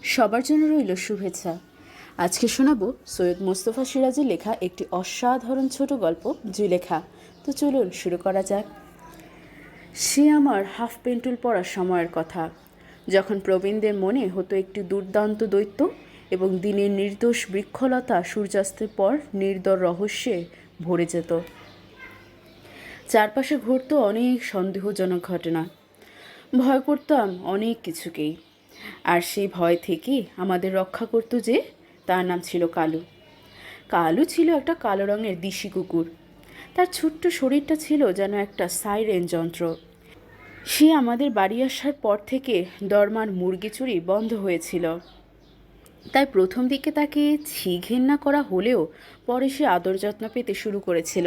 সবার জন্য রইল শুভেচ্ছা। আজকে শোনাবো সৈয়দ মোস্তফা সিরাজের লেখা একটি অসাধারণ ছোট গল্প জুলেখা। তো চলুন শুরু করা যাক। সে আমার হাফ পেন্টুল পড়ার সময়ের কথা, যখন প্রবীণদের মনে হতো একটি দুর্দান্ত দৈত্য এবং দিনের নির্দোষ বৃক্ষলতা সূর্যাস্তের পর নির্দর রহস্যে ভরে যেত। চারপাশে ঘটত অনেক সন্দেহজনক ঘটনা। ভয় করতাম অনেক কিছুকেই, আর সেই ভয় থেকে আমাদের রক্ষা করত যে, তার নাম ছিল কালু। কালু ছিল একটা কালো রঙের দিশি কুকুর। তার ছোট্ট শরীরটা ছিল যেন একটা সাইরেন যন্ত্র। সে আমাদের বাড়ি আসার পর থেকে দরমার মুরগি চুরি বন্ধ হয়েছিল। তাই প্রথম দিকে তাকে ছি ঘেন্না করা হলেও পরে সে আদর যত্ন পেতে শুরু করেছিল।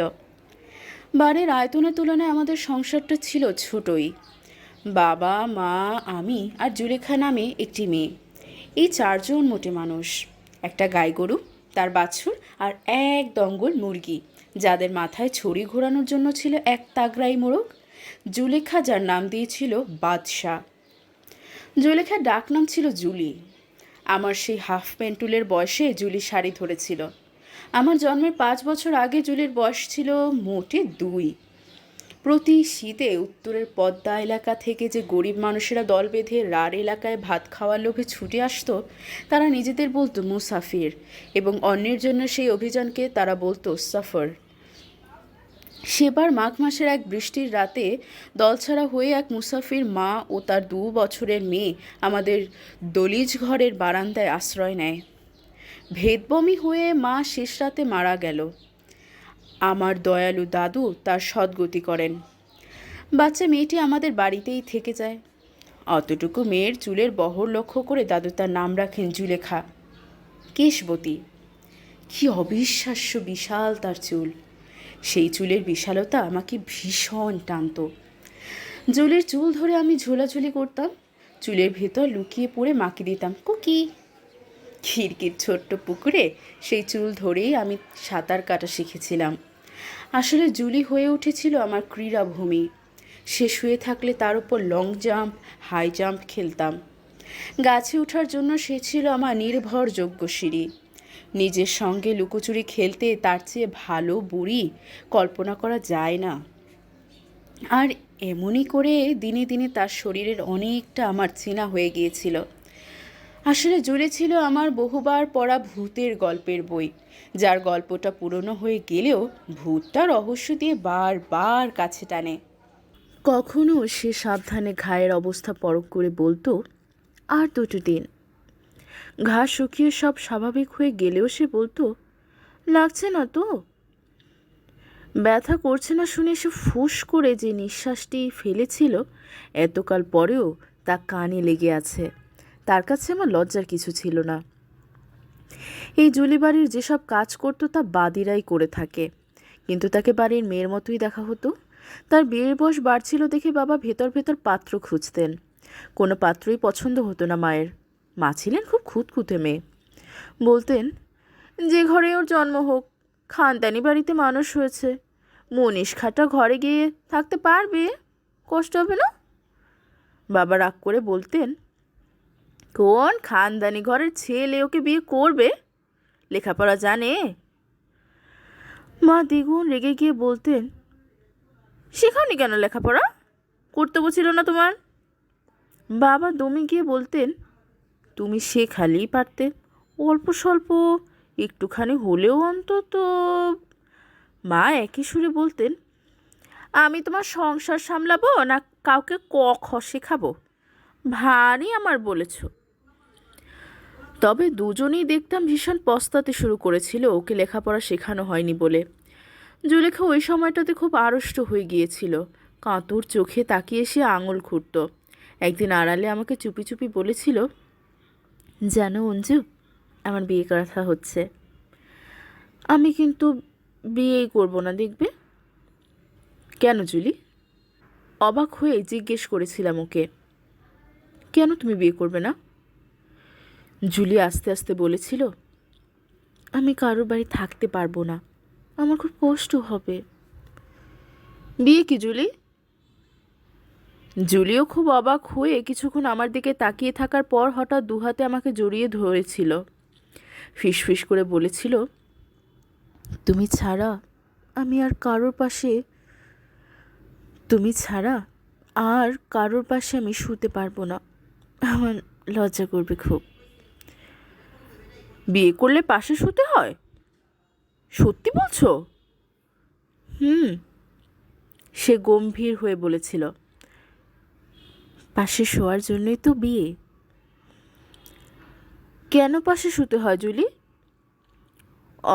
বাড়ির আয়তনের তুলনায় আমাদের সংসারটা ছিল ছোটই। বাবা, মা, আমি আর জুলেখা নামে একটি মেয়ে, এই চারজন মোটে মানুষ। একটা গাই গরু, তার বাছুর আর এক দঙ্গল মুরগি, যাদের মাথায় ছড়ি ঘোরানোর জন্য ছিল এক তাগড়াই মোড়ক। জুলেখা, যার নাম দিয়েছিল বাদশাহ। জুলেখার ডাক নাম ছিল জুলি। আমার সেই হাফ পেন্টুলের বয়সে জুলি শাড়ি ধরেছিল। আমার জন্মের 5 বছর আগে জুলির বয়স ছিল মোটে 2। প্রতি শীতে উত্তরের পদ্মা এলাকা থেকে যে গরিব মানুষেরা দল বেঁধে রার এলাকায় ভাত খাওয়ার লোভে ছুটে আসতো, তারা নিজেদের বলতো মুসাফির, এবং অন্যের জন্য সেই অভিযানকে তারা বলতো সফর। সেবার মাঘ মাসের এক বৃষ্টির রাতে দলছাড়া হয়ে এক মুসাফির মা ও তার 2 বছরের মেয়ে আমাদের দলিজ ঘরের বারান্দায় আশ্রয় নেয়। ভেদবমি হয়ে মা শেষ রাতে মারা গেল। আমার দয়ালু দাদু তার সদ্গতি করেন। বাচ্চা মেয়েটি আমাদের বাড়িতেই থেকে যায়। অতটুকু মেয়ের চুলের বহর লক্ষ্য করে দাদু তার নাম রাখেন জুলেখা, কেশবতী। কি অবিশ্বাস্য বিশাল তার চুল! সেই চুলের বিশালতা আমাকে ভীষণ টানত। জুলের চুল ধরে আমি ঝোলাঝুলি করতাম, চুলের ভেতর লুকিয়ে পড়ে মাকে দিতাম কুকি। খিড়কির ছোট্ট পুকুরে সেই চুল ধরেই আমি সাঁতার কাটা শিখেছিলাম। আসলে জুলি হয়ে উঠেছিল আমার ক্রীড়াভূমি। সে শুয়ে থাকলে তার উপর লং জাম্প, হাই জাম্প খেলতাম। গাছে ওঠার জন্য সে ছিল আমার নির্ভরযোগ্য সিঁড়ি। নিজের সঙ্গে লুকোচুরি খেলতে তার চেয়ে ভালো বুড়ি কল্পনা করা যায় না। আর এমনই করে দিনে দিনে তার শরীরের অনেকটা আমার চেনা হয়ে গিয়েছিল। আসলে জুড়ে ছিল আমার বহুবার পড়া ভূতের গল্পের বই, যার গল্পটা পুরনো হয়ে গেলেও ভূতটা রহস্য দিয়ে বারবার কাছে টানে। কখনো সে সাবধানে ঘায়ের অবস্থা পরখ করে বলতো, আর 2টো দিন। ঘা শুকিয়ে সব স্বাভাবিক হয়ে গেলেও সে বলতো, লাগছে না তো? ব্যথা করছে না শুনে সে ফুঁস করে যে নিঃশ্বাসটি ফেলেছিল, এতকাল পরেও তা কানে লেগে আছে। তার কাছে আমার লজ্জার কিছু ছিল না। এই জুলি বাড়ির যেসব কাজ করতো তা বাদিরাই করে থাকে, কিন্তু তাকে বাড়ির মেয়ের মতোই দেখা হতো। তার বিয়ের বয়স বাড়ছিল দেখে বাবা ভেতর ভেতর পাত্র খুঁজতেন। কোনো পাত্রই পছন্দ হতো না মায়ের। মা ছিলেন খুব খুঁতখুঁতে মেয়ে। বলতেন, যে ঘরে ওর জন্ম হোক, খানদানি বাড়িতে মানুষ হয়েছে, মনীষ খাটা ঘরে গিয়ে থাকতে পারবে, কষ্ট হবে না। বাবা রাগ করে বলতেন, কোন খানদানি ঘরের ছেলে ওকে বিয়ে করবে? লেখাপড়া জানে? মা দ্বিগুণ রেগে গিয়ে বলতেন, শেখাওনি কেন লেখাপড়া? কর্তব্য ছিল না তোমার? বাবা দমে গিয়ে বলতেন, তুমি শেখালেই পারতে, অল্প স্বল্প একটুখানি হলেও অন্তত। মা একই সুরে বলতেন, আমি তোমার সংসার সামলাবো না কাউকে ক খ শেখাবো? ভারী আমার বলেছ। তবে দুজনেই দেখতাম ভীষণ পস্তাতে শুরু করেছিল ওকে লেখাপড়া শেখানো হয়নি বলে। জুলেখা ওই সময়টাতে খুব আড়ষ্ট হয়ে গিয়েছিল। কাঁতুর চোখে তাকিয়ে সে আঙুল খুঁড়ত। একদিন আড়ালে আমাকে চুপি চুপি বলেছিল, জানো অঞ্জু, আমার বিয়ে কথা হচ্ছে। আমি কিন্তু বিয়েই করব না, দেখবে। কেন জুলি? অবাক হয়ে জিজ্ঞেস করেছিলাম ওকে। কেন তুমি বিয়ে করবে না? জুলি আস্তে আস্তে বলেছিল, আমি কারোর বাড়ি থাকতে পারবো না, আমার খুব কষ্ট হবে। বিয়ে কি জুলি? জুলিও খুব অবাক হয়ে কিছুক্ষণ আমার দিকে তাকিয়ে থাকার পর হঠাৎ দুহাতে আমাকে জড়িয়ে ধরেছিল। ফিসফিস করে বলেছিল, তুমি ছাড়া আমি আর কারোর পাশে তুমি ছাড়া আর কারোর পাশে আমি শুতে পারবো না, আমার লজ্জা করবে খুব। বিয়ে করলে পাশে শুতে হয়? সত্যি বলছো? হুম, সে গম্ভীর হয়ে বলেছিল। পাশে শোয়ার জন্যই তো বিয়ে। কেন পাশে শুতে হয় জুলি?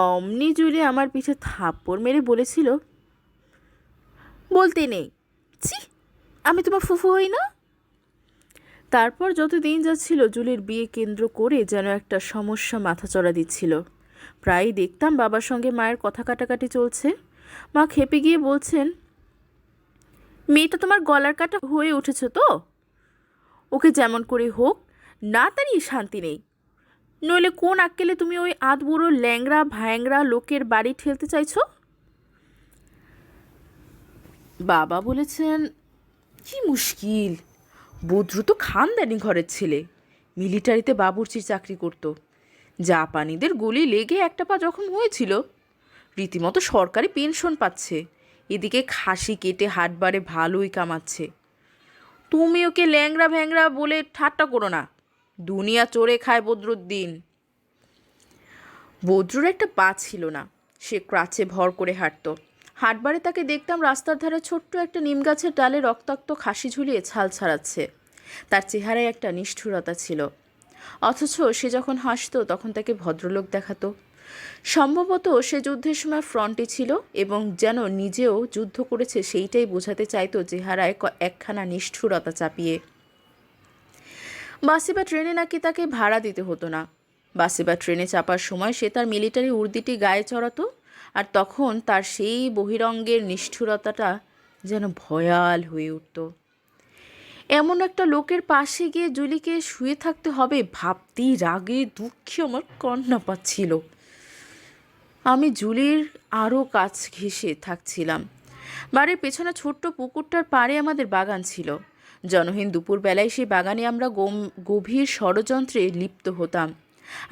অমনি জুলি আমার পিঠে থাপ্পড় মেরে বলেছিল, বলতে নেই, ছি, আমি তোমার ফুফু হই না? তারপর যত দিন যাচ্ছিল জুলির বিয়ে কেন্দ্র করে যেন একটা সমস্যা মাথাচড়া দিচ্ছিল। প্রায়ই দেখতাম বাবার সঙ্গে মায়ের কথা কাটাকাটি চলছে। মা খেপে গিয়ে বলছেন, মেয়েটা তোমার গলার কাটা হয়ে উঠেছে তো, ওকে যেমন করে হোক না তাড়িয়ে শান্তি নেই, নইলে কোন আক্কেলে তুমি ওই আধবুড়ো ল্যাংড়া ভ্যাংরা লোকের বাড়ি ঠেলতে চাইছো? বাবা বলেছেন, কি মুশকিল, বদ্রু তো খানদানি ঘরের ছেলে, মিলিটারিতে বাবুর্চির চাকরি করত। জাপানিদের গুলি লেগে একটা পা জখম হয়েছিল, রীতিমতো সরকারি পেনশন পাচ্ছে, এদিকে খাসি কেটে হাটবারে ভালোই কামাচ্ছে। তুমি ওকে ল্যাংড়া ভ্যাংরা বলে ঠাট্টা করো না, দুনিয়া চড়ে খায় বদরুদ্দিন। বদ্রুর একটা পা ছিল না, সে ক্রাচে ভর করে হাঁটত। হাটবারে তাকে দেখতাম রাস্তার ধারে ছোট্ট একটা নিম গাছের ডালে রক্তাক্ত খাসি ঝুলিয়ে ছাল ছাড়াচ্ছে। তার চেহারায় একটা নিষ্ঠুরতা ছিল, অথচ সে যখন হাসতো তখন তাকে ভদ্রলোক দেখাতো। সম্ভবত সে যুদ্ধের সময় ফ্রন্টে ছিল এবং যেন নিজেও যুদ্ধ করেছে সেইটাই বোঝাতে চাইতো চেহারায় একখানা নিষ্ঠুরতা চাপিয়ে। বাসে বা ট্রেনে নাকি তাকে ভাড়া দিতে হতো না। বাসে বা ট্রেনে চাপার সময় সে তার মিলিটারি উর্দিটি গায়ে চড়াতো, আর তখন তার সেই বহিরঙ্গের নিষ্ঠুরতাটা যেন ভয়াল হয়ে উঠত। এমন একটা লোকের পাশে গিয়ে জুলিকে শুয়ে থাকতে হবে ভাবতেই রাগে দুঃখে আমার কান্না পাচ্ছিল। আমি জুলির আরও কাছ ঘেঁষে থাকছিলাম। বাড়ির পেছনে ছোট্ট পুকুরটার পাড়ে আমাদের বাগান ছিল। জনহীন দুপুরবেলায় সেই বাগানে আমরা গভীর ষড়যন্ত্রে লিপ্ত হতাম,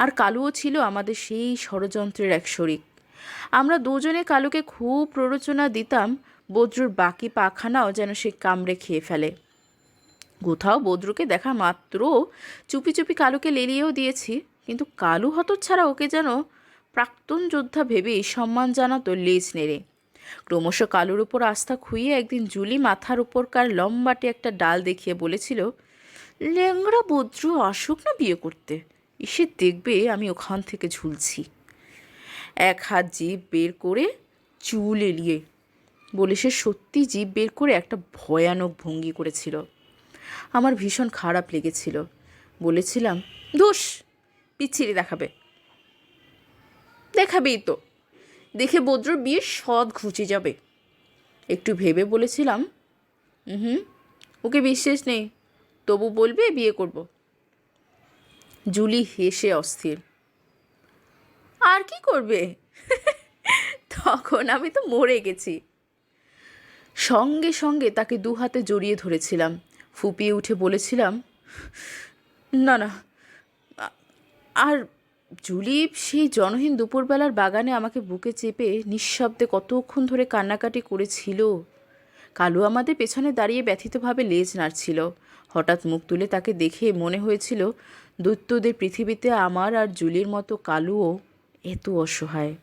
আর কালুও ছিল আমাদের সেই ষড়যন্ত্রের এক শরিক। আমরা দুজনে কালুকে খুব প্ররোচনা দিতাম, বদ্রুর বাকি পাখানাও যেন সে কামড়ে খেয়ে ফেলে। কোথাও বদ্রুকে দেখা মাত্র চুপি চুপি কালুকে লেলিয়েও দিয়েছি, কিন্তু কালু হতচ্ছাড়া ওকে যেন প্রাক্তন যোদ্ধা ভেবেই সম্মান জানাতো লেজ নেড়ে। ক্রমশ কালুর উপর আস্থা খুইয়ে একদিন জুলি মাথার উপরকার লম্বাটে একটা ডাল দেখিয়ে বলেছিল, ল্যাংড়া বদ্রু আসুক না বিয়ে করতে, এসে দেখবে আমি ওখান থেকে ঝুলছি। এক হাত জিভ বের করে চুল এলিয়ে বলে সে সত্যি জিভ বের করে একটা ভয়ানক ভঙ্গি করেছিল। আমার ভীষণ খারাপ লেগেছিল। বলেছিলাম, ধুস, পিচ্ছিরি দেখাবে। দেখাবেই তো, দেখে বদ্রুর বিয়ে সদ ঘুচে যাবে। একটু ভেবে বলেছিলাম, হুম, ওকে বিশ্বাস নেই, তবু বলবে বিয়ে করব। জুলি হেসে অস্থির। আর কি করবে? তখন আমি তো মরে গেছি। সঙ্গে সঙ্গে তাকে দু হাতে জড়িয়ে ধরেছিলাম, ফুপিয়ে উঠে বলেছিলাম, না না। আর জুলি সেই জনহীন দুপুরবেলার বাগানে আমাকে বুকে চেপে নিঃশব্দে কতক্ষণ ধরে কান্নাকাটি করেছিল। কালু আমাদের পেছনে দাঁড়িয়ে ব্যথিতভাবে লেজ নাড়ছিল। হঠাৎ মুখ তুলে তাকে দেখে মনে হয়েছিল দৈত্যদের পৃথিবীতে আমার আর জুলির মতো কালুও এত অসহায়।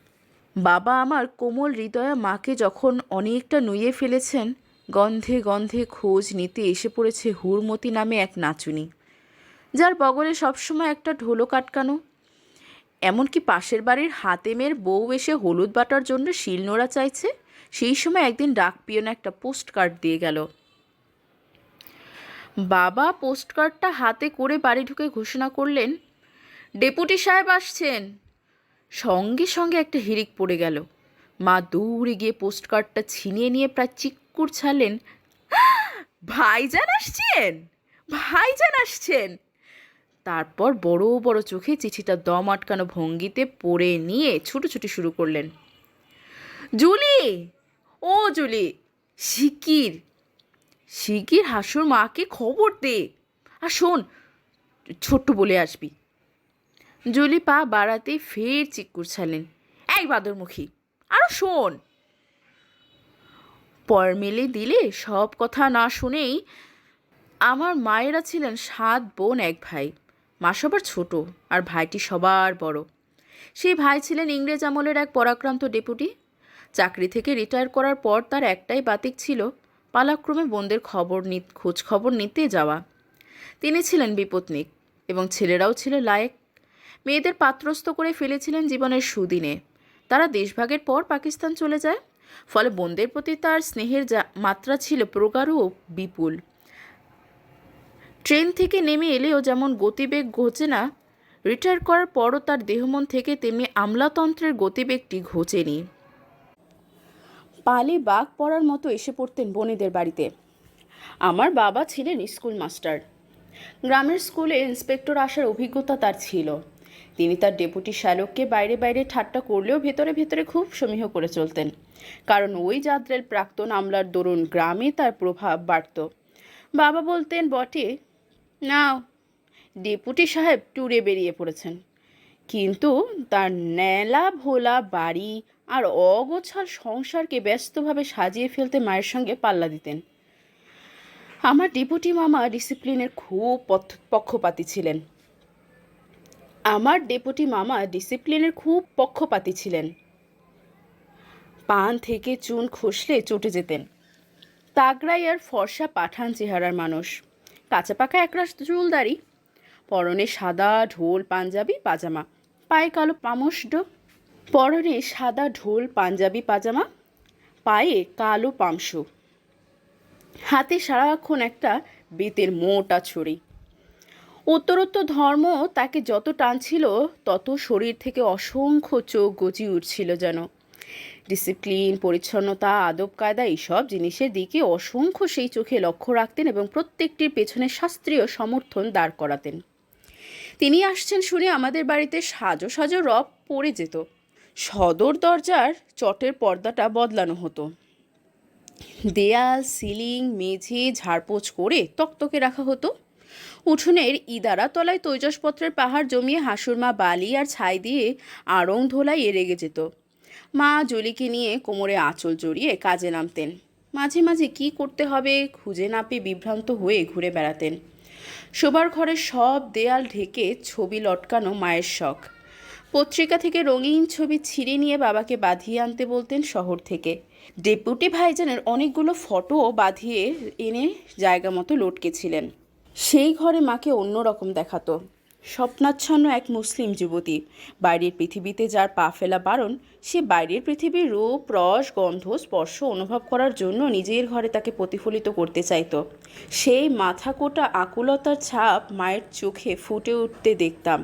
বাবা আমার কোমল হৃদয়া মাকে যখন অনেকটা নুইয়ে ফেলেছেন, গন্ধে গন্ধে খোঁজ নিতে এসে পড়েছে হুড়মতি নামে এক নাচুনি, যার বগলে সবসময় একটা ঢোলক আটকানো। এমনকি পাশের বাড়ির হাতেমের বউ এসে হলুদ বাটার জন্য শিলনোড়া চাইছে। সেই সময় একদিন ডাক পিয়ন একটা পোস্ট কার্ড দিয়ে গেল। বাবা পোস্ট কার্ডটা হাতে করে বাড়ি ঢুকে ঘোষণা করলেন, ডেপুটি সাহেব আসছেন। সঙ্গে সঙ্গে একটা হিড়িক পড়ে গেল। মা দৌড়ে গিয়ে পোস্ট কার্ডটা ছিনিয়ে নিয়ে প্রায় চিক্কুর ছাড়লেন, ভাইজান আসছেন, ভাইজান আসছেন। তারপর বড় বড় চোখে চিঠিটা দম আটকানো ভঙ্গিতে পড়ে নিয়ে ছুটোছুটি শুরু করলেন, জুলি, ও জুলি, শিগগির শিগগির হাসুর মাকে খবর দে। আর শোন, ছোট্ট বলে আসবি। জুলি পা বাড়াতেই ফের চিৎকার ছাড়লেন, এই বাদরমুখী, আরো শোন। পর মেলে দিলে সব কথা না শুনেই। আমার মায়েরা ছিলেন 7 বোন 1 ভাই। মা সবার ছোট আর ভাইটি সবার বড়। সেই ভাই ছিলেন ইংরেজ আমলের এক পরাক্রান্ত ডেপুটি। চাকরি থেকে রিটায়ার করার পর তার একটাই বাতিক ছিল পালাক্রমে বোনদের খোঁজ খবর নিতে যাওয়া। তিনি ছিলেন বিপত্নিক এবং ছেলেরাও ছিল লায়েক। মেয়েদের পাত্রস্থ করে ফেলেছিলেন জীবনের সুদিনে। তারা দেশভাগের পর পাকিস্তান চলে যায়। ফলে বোনদের প্রতি তার স্নেহের মাত্রা ছিল প্রগাঢ় ও বিপুল। ট্রেন থেকে নেমে এলেও যেমন গতিবেগ ঘোচে না, রিটায়ার করার পরও তার দেহমন থেকে তেমনি আমলাতন্ত্রের গতিবেগটি ঘোচেনি। পালে বাঘ পড়ার মতো এসে পড়তেন বোনেদের বাড়িতে। আমার বাবা ছিলেন স্কুল মাস্টার। গ্রামের স্কুলে ইন্সপেক্টর আসার অভিজ্ঞতা তার ছিল। তিনি তার ডেপুটি শ্যালককে বাইরে বাইরে ঠাট্টা করলেও ভেতরে ভেতরে খুব সমীহ করে চলতেন, কারণ ওই যাত্রার প্রাক্তন আমলার দরুন গ্রামে তার প্রভাব বাড়ত। বাবা বলতেন বটে, নাও ডেপুটি সাহেব ট্যুরে বেরিয়ে পড়েছেন, কিন্তু তার ন্যালা ভোলা বাড়ি আর অগোছাল সংসারকে ব্যস্তভাবে সাজিয়ে ফেলতে মায়ের সঙ্গে পাল্লা দিতেন। আমার ডেপুটি মামা ডিসিপ্লিনের খুব পক্ষপাতী ছিলেন। পান থেকে চুন খসলে চটে যেতেন। তাগড়াই আর ফর্সা পাঠান চেহারার মানুষ, কাঁচা পাকা একরাশ চুলদারি, পরনে সাদা ঢোল পাঞ্জাবি পাজামা, পায়ে কালো পায়ে কালো পামশু, হাতে সারাক্ষণ একটা বেতের মোটা ছড়ি। উত্তরোত্তর ধর্ম তাকে যত টানছিল তত শরীর থেকে অসংখ্য চোখ গজিয়ে উঠছিল যেন। ডিসিপ্লিন, পরিচ্ছন্নতা, আদব কায়দা এইসব জিনিসের দিকে অসংখ্য সেই চোখে লক্ষ্য রাখতেন এবং প্রত্যেকটির পেছনে শাস্ত্রীয় সমর্থন দাঁড় করাতেন। তিনি আসছেন শুনে আমাদের বাড়িতে সাজো সাজো রব পড়ে যেত। সদর দরজার চটের পর্দাটা বদলানো হতো। দেয়াল, সিলিং, মেঝে ঝাড়পোছ করে তকতকে রাখা হতো। উঠোনের ইদারা তলায় তৈজসপত্রের পাহাড় জমিয়ে হাসুরমা বালি আর ছাই দিয়ে আড়ং ধোলাই রেগে যেত। মা জলিকে নিয়ে কোমরে আঁচল জড়িয়ে কাজে নামতেন। মাঝে মাঝে কী করতে হবে খুঁজে না পেয়ে বিভ্রান্ত হয়ে ঘুরে বেড়াতেন। শোবার ঘরের সব দেয়াল ঢেকে ছবি লটকানো মায়ের শখ। পত্রিকা থেকে রঙিন ছবি ছিঁড়ে নিয়ে বাবাকে বাঁধিয়ে আনতে বলতেন শহর থেকে। ডেপুটি ভাইজানের অনেকগুলো ফটোও বাঁধিয়ে এনে জায়গা মতো লটকেছিলেন। সেই ঘরে মাকে অন্যরকম দেখাতো। স্বপ্নাচ্ছন্ন এক মুসলিম যুবতী, বাইরের পৃথিবীতে যার পা ফেলা বারণ, সে বাইরের পৃথিবীর রূপ, রস, গন্ধ, স্পর্শ অনুভব করার জন্য নিজের ঘরে তাকে প্রতিফলিত করতে চাইতো। সেই মাথা কোটা আকুলতার ছাপ মায়ের চোখে ফুটে উঠতে দেখতাম।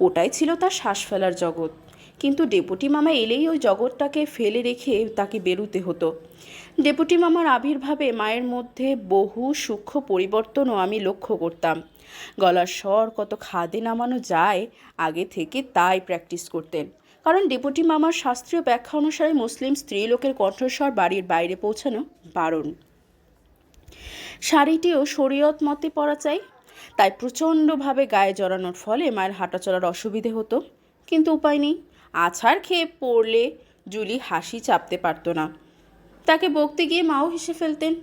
ওটাই ছিল তার শ্বাস ফেলার জগৎ। কিন্তু ডেপুটি মামা এলেই ওই জগৎটাকে ফেলে রেখে তাকে বেরুতে হতো। ডেপুটি মামার আবির্ভাবে মায়ের মধ্যে বহু সূক্ষ্ম পরিবর্তনও আমি লক্ষ্য করতাম। গলার স্বর কত খাদে নামানো যায় আগে থেকে তাই প্র্যাকটিস করতেন, কারণ ডেপুটি মামার শাস্ত্রীয় ব্যাখ্যা অনুসারে মুসলিম স্ত্রীলোকের কণ্ঠস্বর বাড়ির বাইরে পৌঁছানো বারণ। শাড়িটিও শরীয়ত মতে পরা চাই, তাই প্রচণ্ডভাবে গায়ে জড়ানোর ফলে মায়ের হাঁটা চলার অসুবিধে হতো। কিন্তু উপায় নেই, আছাড় খেয়ে পড়লে জুলি হাসি চাপতে পারত না। তাকে বকতে গিয়ে মাও হেসে ফেলতেন।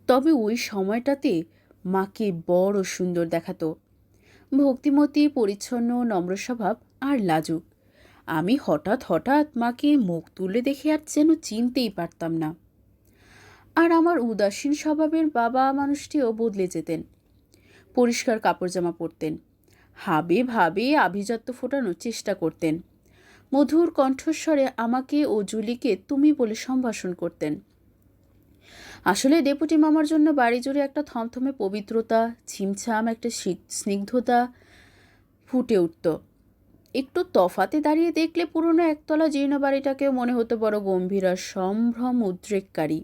তবে ওই সময়টাতে মাকে বড় সুন্দর দেখাতো। ভক্তিমতী, পরিচ্ছন্ন, নম্র স্বভাব আর লাজুক। আমি হঠাৎ হঠাৎ মাকে মুখ তুলে দেখে আর যেন চিনতেই পারতাম না। আর আমার উদাসীন স্বভাবের বাবা মানুষটিও বদলে যেতেন। পরিষ্কার কাপড় জামা পরতেন, হাবে ভাবে আভিজাত্য ফোটানোর চেষ্টা করতেন। মধুর কণ্ঠস্বরে আমাকে ও জুলিকে তুমি বলে সম্ভাষণ করতেন। আসলে ডেপুটি মামার জন্য বাড়ি জুড়ে একটা থমথমে পবিত্রতা, ছিমছাম একটা স্নিগ্ধতা ফুটে উঠত। একটু তফাতে দাঁড়িয়ে দেখলে পুরনো একতলা জীর্ণ বাড়িটাকেও মনে হতো বড় গম্ভীর আর সম্ভ্রম উদ্রেককারী।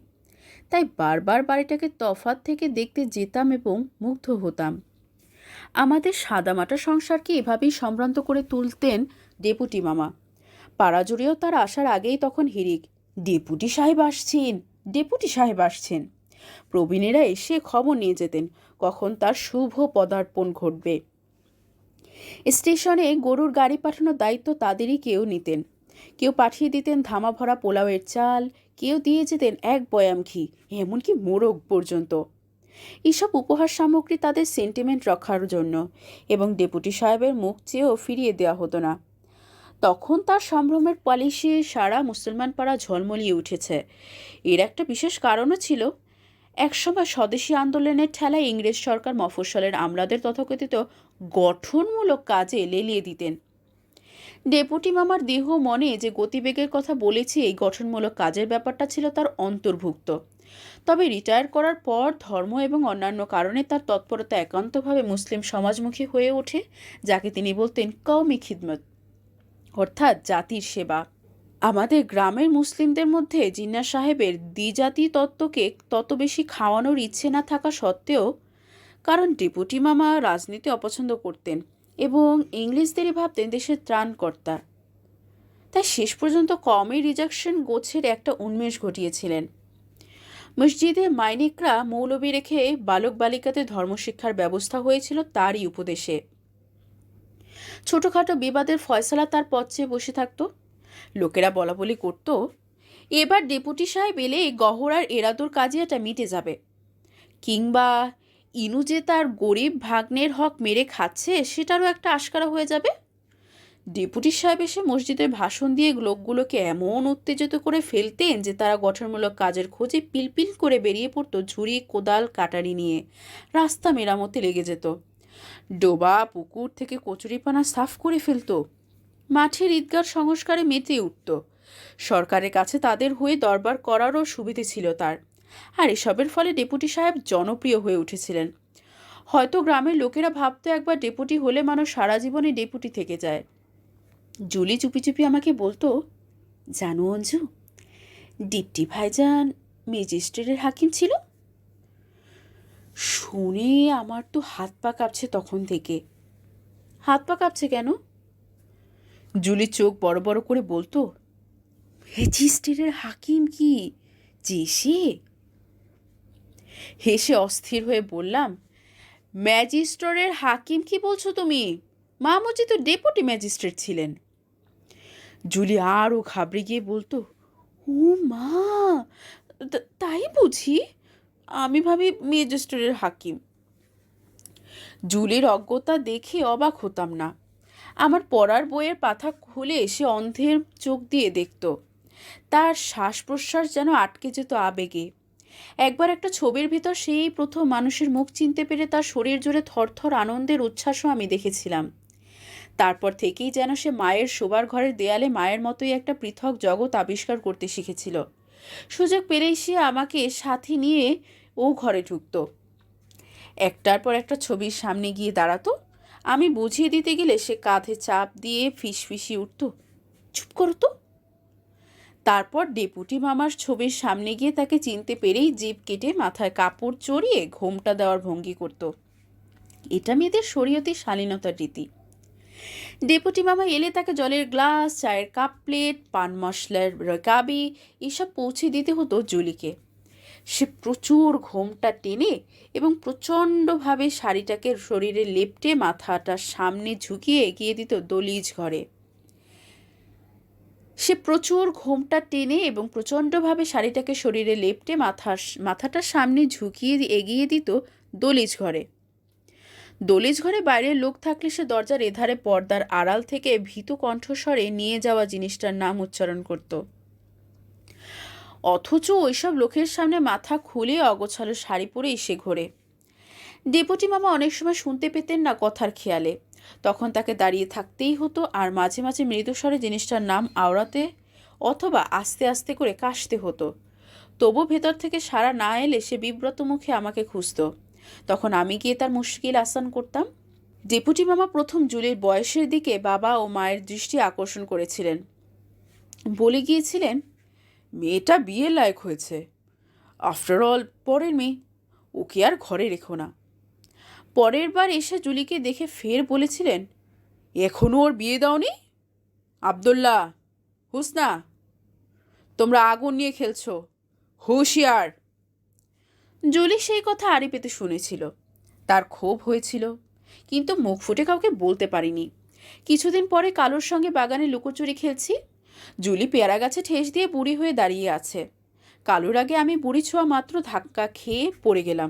তাই বারবার বাড়িটাকে তফাত থেকে দেখতে যেতাম এবং মুগ্ধ হতাম। আমাদের সাদামাটা সংসারকে এভাবেই সম্ভ্রান্ত করে তুলতেন ডেপুটি মামা। পাড়া জুড়েও তার আসার আগেই তখন হিড়িক, ডেপুটি সাহেব আসছেন, ডেপুটি সাহেব আসছেন। প্রবীণেরা এসে খবর নিয়ে যেতেন কখন তার শুভ পদার্পণ ঘটবে। স্টেশনে গরুর গাড়ি পাঠানোর দায়িত্ব তাদেরই কেউ নিতেন। কেউ পাঠিয়ে দিতেন ধামা ভরা পোলাওয়ের চাল, কেউ দিয়ে যেতেন এক বয়াম ঘি, এমনকি মোরগ পর্যন্ত। এসব উপহার সামগ্রী তাদের সেন্টিমেন্ট রক্ষার জন্য, এবং ডেপুটি সাহেবের মুখ চেয়েও ফিরিয়ে দেওয়া হতো না। তখন তার সম্ভ্রমের পালিশে সারা মুসলমান পাড়া ঝলমলিয়ে উঠেছে। এর একটা বিশেষ কারণও ছিল। একসময় স্বদেশী আন্দোলনের ঠেলায় ইংরেজ সরকার মফস্বলের আমলাদের তথাকথিত গঠনমূলক কাজে লেলিয়ে দিতেন। ডেপুটি মামার দেহ মনে যে গতিবেগের কথা বলেছি, এই গঠনমূলক কাজের ব্যাপারটা ছিল তার অন্তর্ভুক্ত। তবে রিটায়ার করার পর ধর্ম এবং অন্যান্য কারণে তার তৎপরতা একান্তভাবে মুসলিম সমাজমুখী হয়ে ওঠে, যাকে তিনি বলতেন কওমি খিদমত, অর্থাৎ জাতির সেবা। আমাদের গ্রামের মুসলিমদের মধ্যে জিন্নাহ সাহেবের দ্বিজাতি তত্ত্বকে তত বেশি খাওয়ানোর ইচ্ছে না থাকা সত্ত্বেও, কারণ ডেপুটি মামা রাজনীতি অপছন্দ করতেন এবং ইংলিশদেরই ভাবতেন দেশের ত্রাণকর্তা, তাই শেষ পর্যন্ত কমই রিজেকশন গোছের একটা উন্মেষ ঘটিয়েছিলেন। মসজিদে মাইনিকরা মৌলবি রেখে বালক বালিকাদের ধর্মশিক্ষার ব্যবস্থা হয়েছিল তারই উপদেশে। ছোটোখাটো বিবাদের ফয়সালা তার পথ চেয়ে বসে থাকত। লোকেরা বলা বলি করত, এবার ডেপুটি সাহেব এলে এই গহরার এরাদুর কাজিয়াটা মিটে যাবে, কিংবা ইনু যে তার গরিব ভাগ্নের হক মেরে খাচ্ছে সেটারও একটা আশকারা হয়ে যাবে। ডেপুটি সাহেব এসে মসজিদের ভাষণ দিয়ে লোকগুলোকে এমন উত্তেজিত করে ফেলতেন যে তারা গঠনমূলক কাজের খোঁজে পিলপিল করে বেরিয়ে পড়তো ঝুড়ি, কোদাল, কাটারি নিয়ে। রাস্তা মেরামতে লেগে যেত, ডোবা পুকুর থেকে কচুরিপানা সাফ করে ফেলতো, মাঠের ঈদগার সংস্কারে মেতে উঠত। সরকারের কাছে তাদের হয়ে দরবার করারও সুবিধে ছিল তার। আর এসবের ফলে ডেপুটি সাহেব জনপ্রিয় হয়ে উঠেছিলেন। হয়তো গ্রামের লোকেরা ভাবতো একবার ডেপুটি হলে মানুষ সারা জীবনে ডেপুটি থেকে যায়। জুলি চুপি চুপি আমাকে বলতো, জানো অঞ্জু, ডিপটি ভাইজান ম্যাজিস্ট্রেটের হাকিম ছিল। শুনে আমার তো হাত পা কাঁপছে তখন থেকে। হাত পা কাঁপছে কেন? জুলি চোখ বড় বড় করে বলতো, ম্যাজিস্ট্রেটের হাকিম কি যে সে? হেসে অস্থির হয়ে বললাম, ম্যাজিস্ট্রেটের হাকিম কি বলছো তুমি? মামুজি তো ডেপুটি ম্যাজিস্ট্রেট ছিলেন। জুলি আরও ঘাবড়ে গিয়ে বলতো, ও মা, তাই বুঝি? আমি ভাবি ম্যাজিস্ট্রেটের হাকিম। জুলির অজ্ঞতা দেখে অবাক হতাম না। আমার পড়ার বইয়ের পাতা খুলে সে অন্ধের চোখ দিয়ে দেখত। তার শ্বাস প্রশ্বাস যেন আটকে যেত আবেগে। একবার একটা ছবির ভিতর সেই প্রথম মানুষের মুখ চিনতে পেরে তার শরীর জুড়ে থরথর আনন্দের উচ্ছ্বাসও আমি দেখেছিলাম। তারপর থেকেই যেন সে মায়ের শোবার ঘরের দেয়ালে মায়ের মতোই একটা পৃথক জগৎ আবিষ্কার করতে শিখেছিল। সুযোগ পেলেই সে আমাকে সাথে নিয়ে ও ঘরে ঢুকত। একটার পর একটা ছবির সামনে গিয়ে দাঁড়াতো। আমি বুঝিয়ে দিতে গেলে সে কাঁধে চাপ দিয়ে ফিসফিসিয়ে উঠত, চুপ করো তো। তারপর ডেপুটি মামার ছবির সামনে গিয়ে তাকে চিনতে পেরেই জিভ কেটে মাথায় কাপড় চড়িয়ে ঘোমটা দেওয়ার ভঙ্গি করত। এটা মেয়েদের শরীয়তি শালীনতার রীতি। ডেপুটি মামা এলে তাকে জলের গ্লাস, চায়ের কাপ প্লেট, পান মশলার রকাবি এসব পৌঁছে দিতে হতো জুলিকে। সে প্রচুর ঘোমটা টেনে এবং প্রচণ্ডভাবে শাড়িটাকে শরীরে লেপটে মাথাটা সামনে ঝুঁকিয়ে এগিয়ে দিত দলিজ ঘরে। সে প্রচুর ঘোমটা টেনে এবং প্রচণ্ডভাবে শাড়িটাকে শরীরে লেপটে মাথাটা সামনে ঝুঁকিয়ে এগিয়ে দিত দলিজ ঘরে। দলিজ ঘরে বাইরের লোক থাকলে সে দরজার এধারে পর্দার আড়াল থেকে ভীতু কণ্ঠস্বরে নিয়ে যাওয়া জিনিসটার নাম উচ্চারণ করত। অথচ ওইসব লোকের সামনে মাথা খুলে অগোছালো শাড়ি পরেই সে ঘোরে। ডেপুটি মামা অনেক সময় শুনতে পেতেন না কথার খেয়ালে, তখন তাকে দাঁড়িয়ে থাকতেই হতো আর মাঝে মাঝে মৃদুস্বরে জিনিসটার নাম আওড়াতে অথবা আস্তে আস্তে করে কাশতে হতো। তবু ভেতর থেকে সাড়া না এলে সে বিব্রত মুখে আমাকে খুঁজত। তখন আমি গিয়ে তার মুশকিল আসান করতাম। ডেপুটি মামা প্রথম জুলির বয়সের দিকে বাবা ও মায়ের দৃষ্টি আকর্ষণ করেছিলেন। বলে গিয়েছিলেন, মেয়েটা বিয়ের লায়ক হয়েছে, আফটার অল পরের মেয়ে, ওকে আর ঘরে রেখো না। পরের বার এসে জুলিকে দেখে ফের বলেছিলেন, এখনও ওর বিয়ে দাওনি? আব্দুল্লাহ, হুসনা, তোমরা আগুন নিয়ে খেলছো, হুঁশিয়ার। জুলি সেই কথা আড়ি পেতে শুনেছিল। তার ক্ষোভ হয়েছিল, কিন্তু মুখ ফুটে কাউকে বলতে পারিনি। কিছুদিন পরে কালুর সঙ্গে বাগানে লুকোচুরি খেলছি। জুলি পেয়ারা গাছে ঠেস দিয়ে বুড়ি হয়ে দাঁড়িয়ে আছে। কালুর আগে আমি বুড়ি ছোঁয়া মাত্র ধাক্কা খেয়ে পড়ে গেলাম।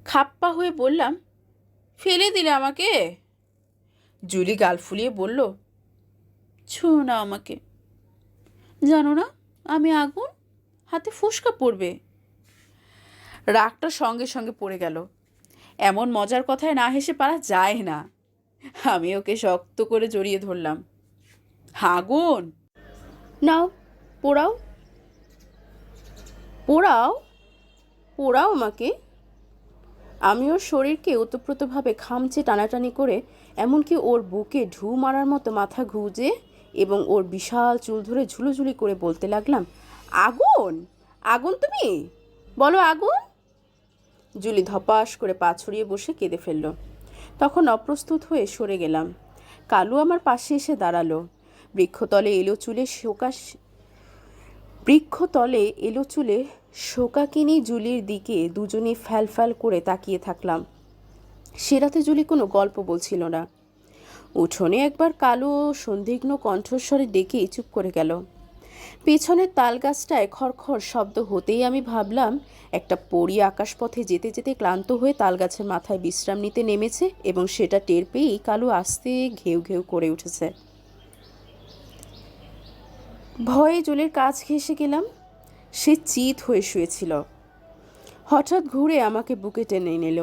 খাপ্পা হয়ে বললাম, ফেলে দিলে আমাকে? জুলি গাল ফুলিয়ে বলল, ছুঁয়ো না আমাকে। জানো না আমি আগুন, হাতে ফুসকা পড়বে। রাগটা সঙ্গে সঙ্গে পড়ে গেল। এমন মজার কথায় না হেসে পারা যায় না। আমি ওকে শক্ত করে জড়িয়ে ধরলাম। আগুন নাও, পোড়াও পোড়াও পোড়াও আমাকে। আমি ওর শরীরকে ওতপ্রোতভাবে খামচে টানাটানি করে, এমনকি ওর বুকে ঢু মারার মতো মাথা ঘুজে এবং ওর বিশাল চুল ধরে ঝুলোঝুলি করে বলতে লাগলাম, আগুন আগুন, তুমি বলো আগুন। জুলি ধপাস করে পা ছড়িয়ে বসে কেঁদে ফেলল। তখন অপ্রস্তুত হয়ে সরে গেলাম। কালু আমার পাশে এসে দাঁড়ালো। বৃক্ষতলে এলো চুলে শোকাকিনী জুলির দিকে দুজনে ফ্যাল করে তাকিয়ে থাকলাম। সে রাতে জুলি কোনো গল্প বলছিল না। উঠোনে একবার কালু সন্দিগ্ধ কণ্ঠস্বরে ডেকে চুপ করে গেল। পেছনের তালগাছটায় খড়খড় শব্দ হতেই আমি ভাবলাম একটা পরী আকাশপথে যেতে যেতে ক্লান্ত হয়ে তালগাছের মাথায় বিশ্রাম নিতে নেমেছে, এবং সেটা টের পেয়েই কালু আস্তে ঘেউ ঘেউ করে উঠেছে। ভয়ে জুলির কাছ ঘেঁষে গেলাম। সে চিত হয়ে শুয়েছিল। হঠাৎ ঘুরে আমাকে বুকে টেনে নিল।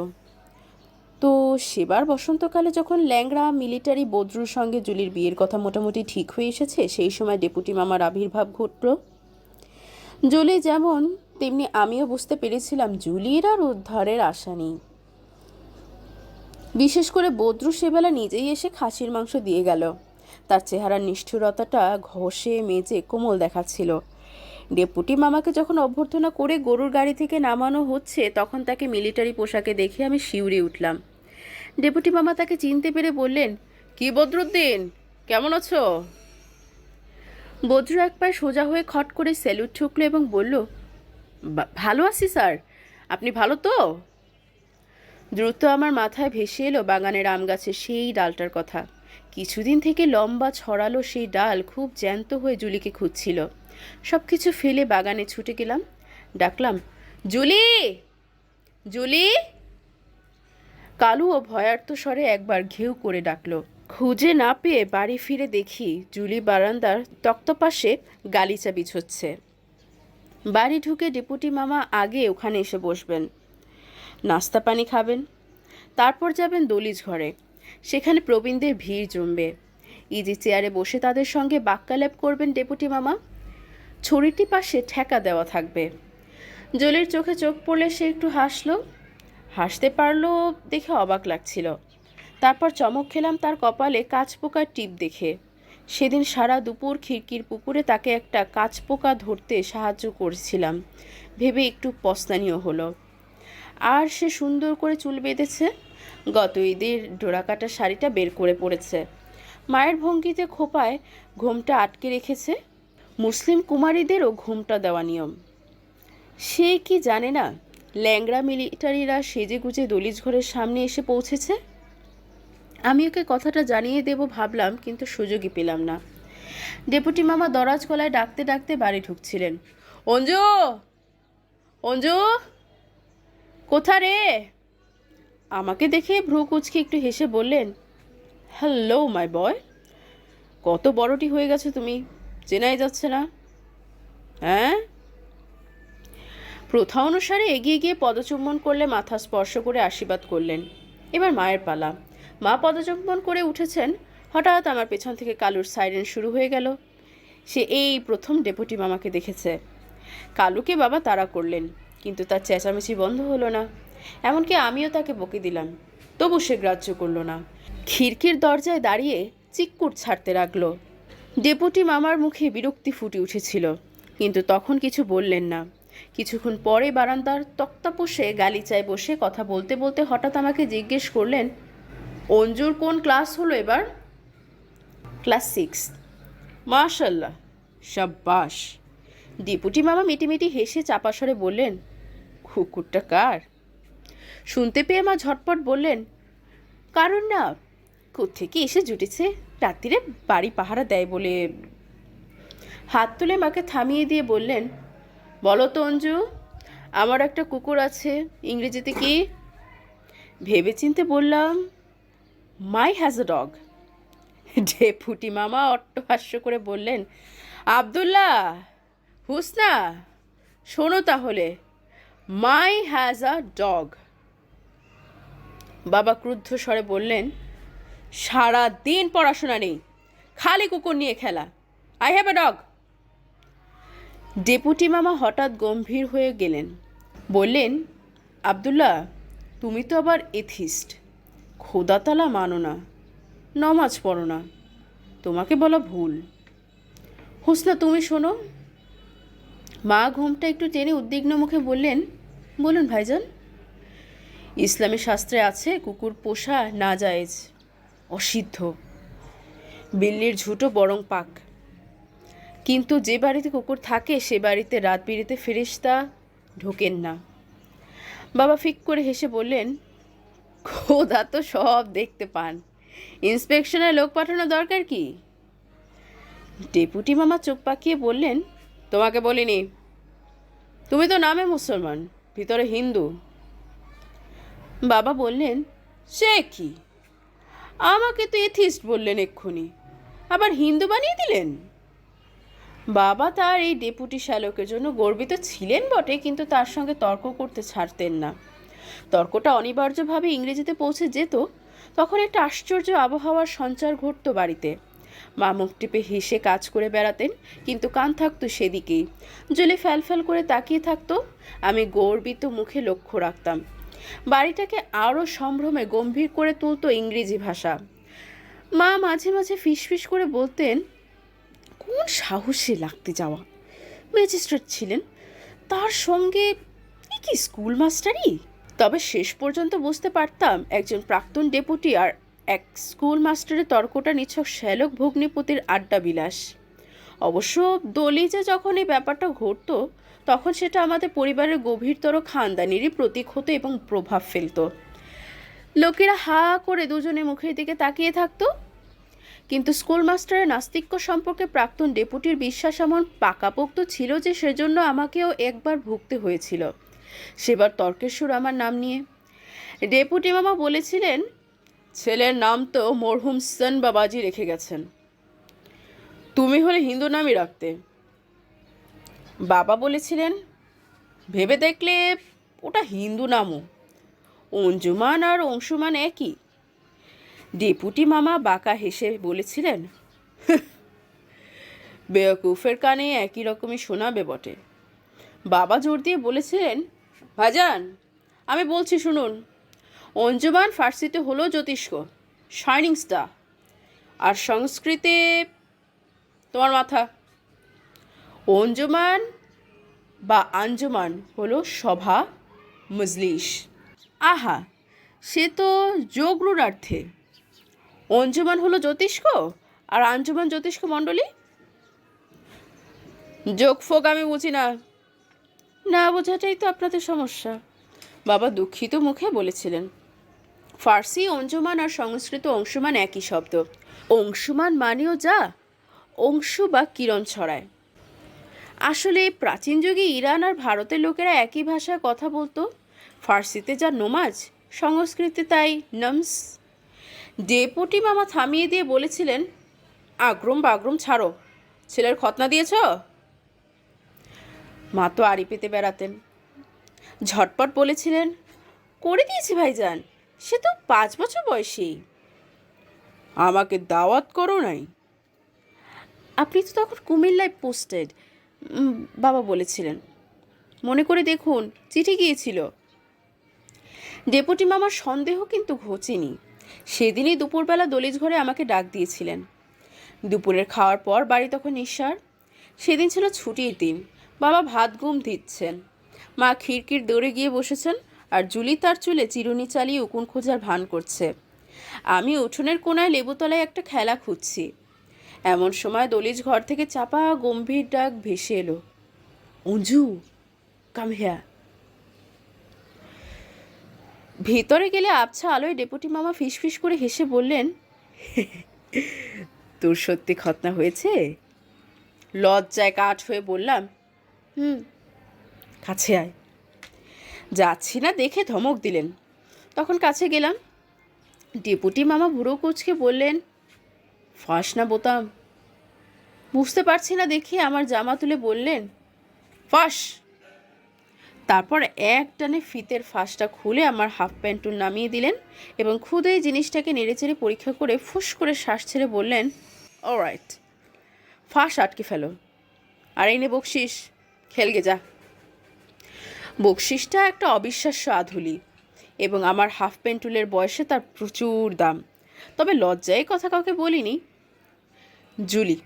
তো সেবার বসন্তকালে যখন ল্যাংড়া মিলিটারি বদরুর সঙ্গে জুলির বিয়ের কথা মোটামুটি ঠিক হয়ে এসেছে, সেই সময় ডেপুটি মামার আবির্ভাব ঘটল। জুলি যেমন তেমনি আমিও বুঝতে পেরেছিলাম জুলির আর উদ্ধারের আশা নেই। বিশেষ করে বদরু সেবেলা নিজেই এসে খাসির মাংস দিয়ে গেল। তার চেহারার নিষ্ঠুরতাটা ঘষে মেজে কোমল দেখাচ্ছিল। ডেপুটি মামাকে যখন অভ্যর্থনা করে গরুর গাড়ি থেকে নামানো হচ্ছে, তখন তাকে মিলিটারি পোশাকে দেখে আমি শিউরে উঠলাম। ডেপুটি মামা তাকে চিনতে পেরে বললেন, কি বদরুদ্দিন, কেমন আছো? বদরু এক পায়ে সোজা হয়ে খট করে স্যালুট ঠুকলো এবং বলল, ভালো আছি স্যার, আপনি ভালো তো? দ্রুত আমার মাথায় ভেসে এলো বাগানের আম গাছের সেই ডালটার কথা। কিছুদিন থেকে লম্বা ছড়ালো সেই ডাল খুব জ্যান্ত হয়ে জুলিকে খুঁজছিল। সব কিছু ফেলে বাগানে ছুটে গেলাম। ডাকলাম, জুলি, জুলি। কালু ও ভয়ার্ত স্বরে একবার ঘেউ করে ডাকলো। খুঁজে না পেয়ে বাড়ি ফিরে দেখি জুলি বারান্দার তক্তপাশে গালিচা বিছোচ্ছে। বাড়ি ঢুকে ডেপুটি মামা আগে ওখানে এসে বসবেন, নাস্তা পানি খাবেন, তারপর যাবেন দলিজ ঘরে। সেখানে প্রবীণদের ভিড় জমবে। ইজি চেয়ারে বসে তাদের সঙ্গে বাক্যালাপ করবেন ডেপুটি মামা। ছড়িটি পাশে ঠেকা দেওয়া থাকবে। জলির চোখে চোখ পড়লে সে একটু হাসলো। হাসতে পারলো দেখে অবাক লাগছিল। তারপর চমক খেলাম তার কপালে কাঁচপোকার টিপ দেখে। সেদিন সারা দুপুর খিড়কির পুকুরে তাকে একটা কাঁচপোকা ধরতে সাহায্য করেছিলাম ভেবে একটু পস্তানিও হলো। আর সে সুন্দর করে চুল বেঁধেছে। গত ঈদের ডোরাকাটা শাড়িটা বের করে পড়েছে। মায়ের ভঙ্গিতে খোপায় ঘোমটা আটকে রেখেছে। মুসলিম কুমারীদেরও ঘোমটা দেওয়া নিয়ম। সে কি জানে না ল্যাংড়া মিলিটারিরা সেজে গুজে দলিজ ঘরের সামনে এসে পৌঁছেছে? আমি ওকে কথাটা জানিয়ে দেব ভাবলাম, কিন্তু সুযোগই পেলাম না। ডেপুটি মামা দরাজ গলায় ডাকতে ডাকতে বাড়ি ঢুকছিলেন। অঞ্জু, অঞ্জু, কোথা রে? আমাকে দেখে ভ্রু কুচকে একটু হেসে বললেন, হ্যালো মাই বয়, কত বড়টি হয়ে গেছো তুমি, চেনাই যাচ্ছে না। হ্যাঁ? প্রথা অনুসারে এগিয়ে গিয়ে পদচুম্বন করলে মাথা স্পর্শ করে আশীর্বাদ করলেন। এবার মায়ের পালা। মা পদচুম্বন করে উঠেছেন। হঠাৎ আমার পেছন থেকে কালুর সাইরেন শুরু হয়ে গেল। সে এই প্রথম ডেপুটি মামাকে দেখেছে। কালুকে বাবা তাড়া করলেন, কিন্তু তার চেঁচামেচি বন্ধ হলো না। এমনকি আমিও তাকে বকে দিলাম, তবু সে গ্রাহ্য করল না। খিড়কির দরজায় দাঁড়িয়ে চিক্কুট ছাড়তে লাগলো। ডেপুটি মামার মুখে বিরক্তি ফুটে উঠেছিল, কিন্তু তখন কিছু বললেন না। কিছুক্ষণ পরে বারান্দার তক্তাপোষে গালিচায় বসে কথা বলতে বলতে হঠাৎ আমাকে জিজ্ঞেস করলেন, অঞ্জুর কোন ক্লাস হলো এবার? ক্লাস 6। মাশাল্লাহ, সাব্বাস। ডেপুটি মামা মিটিমিটি হেসে চাপা স্বরে বললেন, কুকুরটা কার? শুনতে পেয়ে মা ঝটপট বললেন, কারণ না, কোত্থেকে এসে জুটেছে, রাত্রিরে বাড়ি পাহারা দেয় বলে। হাত তুলে মাকে থামিয়ে দিয়ে বললেন, বলো তো অঞ্জু, আমার একটা কুকুর আছে, ইংরেজিতে কি? ভেবেচিন্তে বললাম, মাই হ্যাজ আ ডগ। ডেপুটি মামা অট্টহাস্য করে বললেন, আব্দুল্লাহ, হুসনা, শোনো তাহলে, মাই হ্যাজ আ ডগ। বাবা ক্রুদ্ধ স্বরে বললেন, সারা দিন পড়াশোনা নেই, খালি কুকুর নিয়ে খেলা। I have a dog. Deputy মামা হঠাৎ গম্ভীর হয়ে গেলেন, বললেন, আব্দুল্লাহ, তুমি তো আবার এথিস্ট, খোদাতালা মানো না, নমাজ পড়ো না, তোমাকে বলা ভুল। হুসনা, তুমি শোনো। মা ঘুমটা একটু টেনে উদ্বিগ্ন মুখে বললেন, বলুন ভাইজান। ইসলামী শাস্ত্রে আছে কুকুর পোষা নাজায়েজ, অসিদ্ধ, বিল্লির ঝুঁটো বরং পাক। কিন্তু যে বাড়িতে কুকুর থাকে সে বাড়িতে রাত বিরেতে ফেরেশতা ঢোকেন না। বাবা ফিক করে হেসে বললেন, খোদা তো সব দেখতে পান, ইন্সপেকশনের লোক পাঠানো দরকার কি? ডেপুটি মামা চোখ পাকিয়ে বললেন, তোমাকে বলিনি, তুমি তো নামে মুসলমান, ভিতরে হিন্দু। বাবা বললেন, সে কি, আমাকে তো এথিস্ট বললেন এক্ষুনি, আবার হিন্দু বানিয়ে দিলেন। বাবা তার এই ডেপুটি শ্যালকের জন্য গর্বিত ছিলেন বটে, কিন্তু তার সঙ্গে তর্ক করতে ছাড়তেন না। তর্কটা অনিবার্যভাবে ইংরেজিতে পৌঁছে যেত, তখন একটা আশ্চর্য আবহাওয়ার সঞ্চার ঘটত বাড়িতে। মা মুখ টিপে হেসে কাজ করে বেড়াতেন, কিন্তু কান থাকতো সেদিকেই, জ্বলে ফ্যালফ্যাল করে তাকিয়ে থাকতো। আমি গর্বিত মুখে লক্ষ্য রাখতাম। বাড়িটাকে আরও সম্ভ্রমে গম্ভীর করে তুলতো ইংরেজি ভাষা। মা মাঝে মাঝে ফিসফিস করে বলতেন, কোন সাহসে লাগতে যাওয়া, ম্যাজিস্ট্রেট ছিলেন, তার সঙ্গে কি স্কুল মাস্টারই। তবে শেষ পর্যন্ত বুঝতে পারতাম একজন প্রাক্তন ডেপুটি আর এক স্কুল মাস্টারের তর্কটা নিছক শ্যালক ভগ্নিপতির আড্ডা বিলাস। অবশ্য দলিজে যখন এই ব্যাপারটা ঘটতো, তখন সেটা আমাদের পরিবারের গভীরতর খানদানিরই প্রতীক হতো এবং প্রভাব ফেলত। লোকেরা হা করে দুজনে মুখের দিকে তাকিয়ে থাকতো। কিন্তু স্কুল মাস্টারের নাস্তিক্য সম্পর্কে প্রাক্তন ডেপুটির বিশ্বাস এমন পাকাপোক্ত ছিল যে সেজন্য আমাকেও একবার ভুগতে হয়েছিল, সেবার তর্কের সুর আমার নাম নিয়ে। ডেপুটি মামা বলেছিলেন, ছেলের নাম তো মরহুম সন বাবাজি রেখে গেছেন, তুমি হলে হিন্দু নামই রাখতে। বাবা বলেছিলেন, ভেবে দেখলে ওটা হিন্দু নামও, অঞ্জুমান আর অংশুমান একই। ডেপুটি মামা বাঁকা হেসে বলেছিলেন, বেয়াকুফের কানে একই রকমই শোনাবে বটে। বাবা জোর দিয়ে বলেছিলেন, ভাইজান, আমি বলছি শুনুন, অঞ্জুমান ফার্সিতে হলো জ্যোতিষ্ক, শাইনিং স্টার, আর সংস্কৃতে তোমার মাথা। অঞ্জুমান বা আঞ্জুমান হলো সভা, মজলিস। আহা, সে তো যোগরূঢ়ার্থে। অঞ্জুমান হলো জ্যোতিষ্ক আর আঞ্জুমান জ্যোতিষ্ক মণ্ডলী। যোগ ফোক আমি বুঝি না। না বোঝাটাই তো আপনাদের সমস্যা, বাবা দুঃখিত মুখে বলেছিলেন। ফার্সি অঞ্জুমান আর সংস্কৃত অংশুমান একই শব্দ। অংশুমান মানেও যা, অংশু বা কিরণ ছড়ায়। আসলে প্রাচীন যুগে ইরান আর ভারতের লোকেরা একই ভাষায় কথা বলতো। ফার্সিতে যা নমাজ, সংস্কৃতে তাই নমস। ডেপুটি মামা থামিয়ে দিয়ে বলেছিলেন, আগ্রম বাগ্রম ছাড়ো, ছেলের খতনা দিয়েছ? মা তো আড়ি পেতে বেড়াতেন। ঝটপট বলেছিলেন, করে দিয়েছি ভাইজান, সে তো 5 বছর বয়সী। আমাকে দাওয়াত করো নাই? আপনি তো তখন কুমিল্লায় পোস্টেড, বাবা বলেছিলেন। মনে করে দেখুন, চিঠি গিয়েছিল। ডেপুটি মামার সন্দেহ কিন্তু ঘোচেনি। সেদিনই দুপুরবেলা দলিজ ঘরে আমাকে ডাক দিয়েছিলেন। দুপুরের খাওয়ার পর বাড়ি তখন নিঃসার। সেদিন ছিল ছুটির দিন। বাবা ভাত ঘুম দিচ্ছেন, মা খিড়কির দৌড়ে গিয়ে বসেছেন, আর জুলি তার চুলে চিরুনি চালিয়ে উকুন খোঁজার ভান করছে। আমি উঠোনের কোনায় লেবুতলায় একটা খেলা খুঁজছি। এমন সময় দলিজ ঘর থেকে চাপা গম্ভীর ডাক ভেসে এলো, অঞ্জু, কাম হিয়ার। ভেতরে গেলে আবছা আলোয় ডেপুটি মামা ফিসফিস করে হেসে বললেন, তোর সত্যি খতনা হয়েছে? লজ্জায় কাঠ হয়ে বললাম, হুম। কাছে আয়। যাচ্ছি না দেখে ধমক দিলেন। তখন কাছে গেলাম। ডেপুটি মামা বুড়ো কোচকে বললেন, ফাঁস না বোতাম? বুঝতে পারছি না দেখে আমার জামা তুলে বললেন, ফাঁস। তারপর এক টানে ফিতের ফাঁসটা খুলে আমার হাফ প্যান্টুল নামিয়ে দিলেন এবং খুদে জিনিসটাকে নেড়েচেড়ে পরীক্ষা করে ফুস করে শ্বাস ছেড়ে বললেন, অলরাইট, ফাঁস আটকে ফেলো, আর এই নে বকশিস, খেলগে যা। বকশিসটা একটা অবিশ্বাস্য আধুলি এবং আমার হাফ প্যান্টুলের বয়সে তার প্রচুর দাম। তবে লজ্জায় কথা কাউকে বলিনি। জুলি,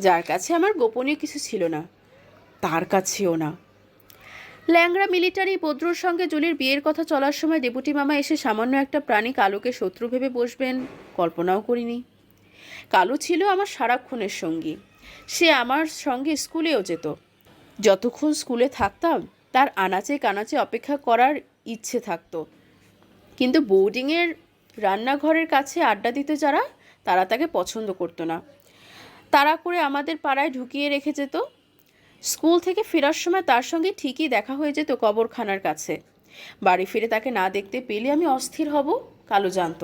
যার কাছে আমার গোপনীয় কিছু ছিল না, তার কাছেও না। ল্যাংড়া মিলিটারি বদ্রুর সঙ্গে জুলির বিয়ের কথা চলার সময় ডেপুটি মামা এসে সামান্য একটা প্রাণী কালুকে শত্রু ভেবে বসবেন কল্পনাও করিনি। কালু ছিল আমার সারাক্ষণের সঙ্গী। সে আমার সঙ্গে স্কুলেও যেত। যতক্ষণ স্কুলে থাকতাম তার আনাচে কানাচে অপেক্ষা করার ইচ্ছে থাকতো, কিন্তু বোর্ডিংয়ের রান্নাঘরের কাছে আড্ডা দিতে যারা, তারা তাকে পছন্দ করতো না। তাড়া করে আমাদের পাড়ায় ঢুকিয়ে রেখে যেত। স্কুল থেকে ফেরার সময় তার সঙ্গে ঠিকই দেখা হয়ে যেত কবরখানার কাছে। বাড়ি ফিরে তাকে না দেখতে পেলে আমি অস্থির হব, কালু জানত।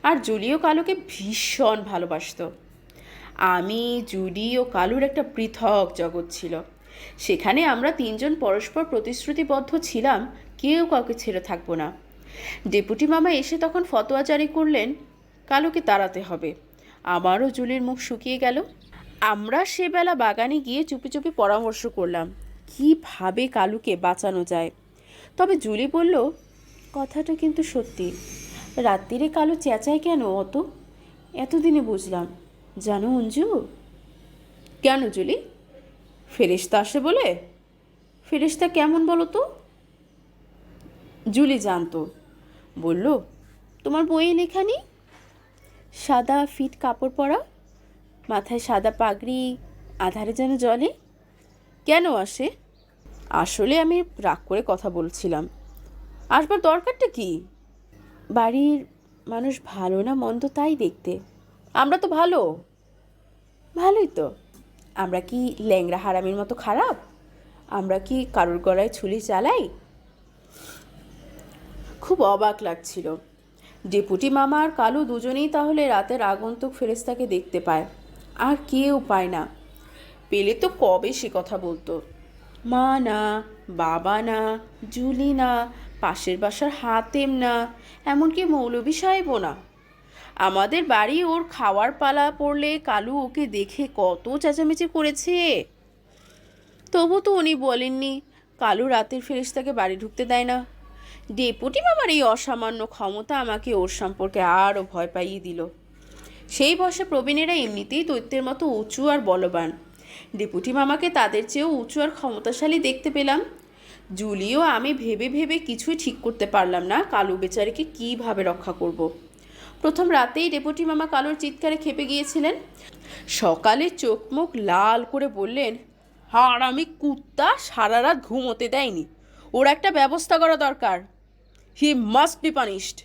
আর জুলিও কালুকে ভীষণ ভালোবাসত। আমি, জুলি ও কালুর একটা পৃথক জগৎ ছিল। সেখানে আমরা তিনজন পরস্পর প্রতিশ্রুতিবদ্ধ ছিলাম, কেউ কাউকে ছেড়ে থাকবো না। ডেপুটি মামা এসে তখন ফতোয়া জারি করলেন, কালুকে তাড়াতে হবে। আমারও জুলির মুখ শুকিয়ে গেল। আমরা সেবেলা বাগানে গিয়ে চুপি চুপি পরামর্শ করলাম কীভাবে কালুকে বাঁচানো যায়। তবে জুলি বলল, কথাটা কিন্তু সত্যি। রাত্রিরে কালু চেঁচায় কেন অত? এতদিনে বুঝলাম। জানো অঞ্জু? কেন জুলি? ফেরেশতা আসে বলে? ফেরেশতা কেমন বলো তো? জুলি জানতো। বলল, তোমার বইয়ে লেখা নেই? সাদা ফিট কাপড় পরা, মাথায় সাদা পাগড়ি, আধারে যেন জলে। কেন আসে? আসলে আমি রাগ করে কথা বলছিলাম। আসবার দরকারটা কি? বাড়ির মানুষ ভালো না মন্দ তাই দেখতে। আমরা তো ভালো। ভালোই তো। আমরা কি ল্যাংড়া হারামির মতো খারাপ? আমরা কি কারোর গলায় ছুরি চালাই? খুব অবাক লাগছিল। ডেপুটি মামা আর কালু দুজনেই তাহলে রাতের আগন্তুক ফেরেশতাকে দেখতে পায়, আর কেউ পায় না। পেলে তো কবে সে কথা বলতো। মা না, বাবা না, জুলি না, পাশের বাসার হাতেম না, এমনকি মৌলভী সাহেবও না। আমাদের বাড়ি ওর খাওয়ার পালা পড়লে কালু ওকে দেখে কত চেঁচামেচি করেছে। তবু তো উনি বলেননি কালু রাতের ফেরেশতাকে বাড়ি ঢুকতে দেয় না। ডেপুটি মামার এই অসামান্য ক্ষমতা আমাকে ওর সম্পর্কে আরও ভয় পাইয়ে দিল। সেই বয়সে প্রবীণেরা এমনিতেই দৈত্যের মতো উঁচু আর বলবান। ডেপুটি মামাকে তাদের চেয়েও উঁচু আর ক্ষমতাশালী দেখতে পেলাম। জুলিও আমি ভেবে ভেবে কিছুই ঠিক করতে পারলাম না কালু বেচারিকে কীভাবে রক্ষা করব। প্রথম রাতেই ডেপুটি মামা কালুর চিৎকারে খেপে গিয়েছিলেন। সকালে চোখ মুখ লাল করে বললেন, হারামি কুত্তা সারা রাত ঘুমোতে দেয়নি, ওর একটা ব্যবস্থা করা দরকার। He must be punished.